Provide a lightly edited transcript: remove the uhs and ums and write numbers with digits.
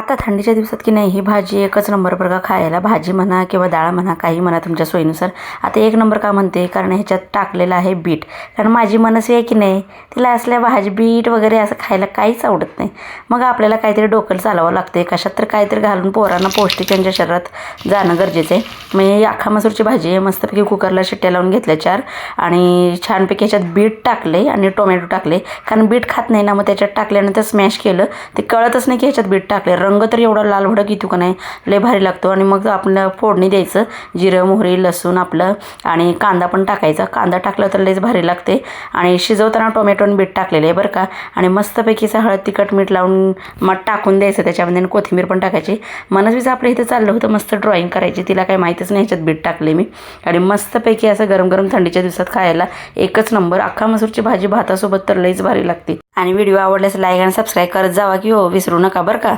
आता थंडीच्या दिवसात की नाही ही भाजी एकच नंबर बरं का खायला. भाजी म्हणा किंवा डाळ म्हणा काही म्हणा तुमच्या सोयीनुसार. आता एक नंबर का म्हणते कारण ह्याच्यात टाकलेलं आहे बीट. कारण माझी मनस आहे की नाही तिला असल्या भाजी बीट वगैरे असं खायला काहीच आवडत नाही. मग आपल्याला काहीतरी डोकं चालवावं लागते कशात तर काहीतरी घालून पोरांना पौष्टिक त्यांच्या शरीरात जाणं गरजेचं आहे. मग ही अख्खा मसूरची भाजी आहे. मस्तपैकी कुकरला शिट्ट्या लावून घेतल्या 4 आणि छानपैकी ह्याच्यात बीट टाकले आणि टोमॅटो टाकले. कारण बीट खात नाही ना मग त्याच्यात टाकल्यानंतर स्मॅश केलं ते कळतच नाही की ह्याच्यात बीट टाकले. रंग तर एवढा लाल भडक येतो का नाही लय भारी लागतो. आणि मग आपलं फोडणी द्यायचं जिरं मोहरी लसूण आपलं आणि कांदा पण टाकायचा. कांदा टाकला तर लयच भारी लागते. आणि शिजवताना टोमॅटो आणि बीट टाकलेलं आहे बरं का. आणि मस्तपैकीचं हळद तिखट मीठ लावून मग टाकून द्यायचं त्याच्यामध्ये. कोथिंबीर पण टाकायची. मनस्वीचं आपलं इथं चाललं होतं मस्त ड्रॉईंग करायची. तिला काही माहीतच नाही ह्याच्यात बीट टाकले मी. आणि मस्तपैकी असं गरम गरम थंडीच्या दिवसात खायला एकच नंबर. अख्खा मसूरची भाजी भातासोबत तर लयच भारी लागते. आणि व्हिडिओ आवडल्यास लाईक आणि सबस्क्राईब करत जावा की हो विसरू नका बरं का.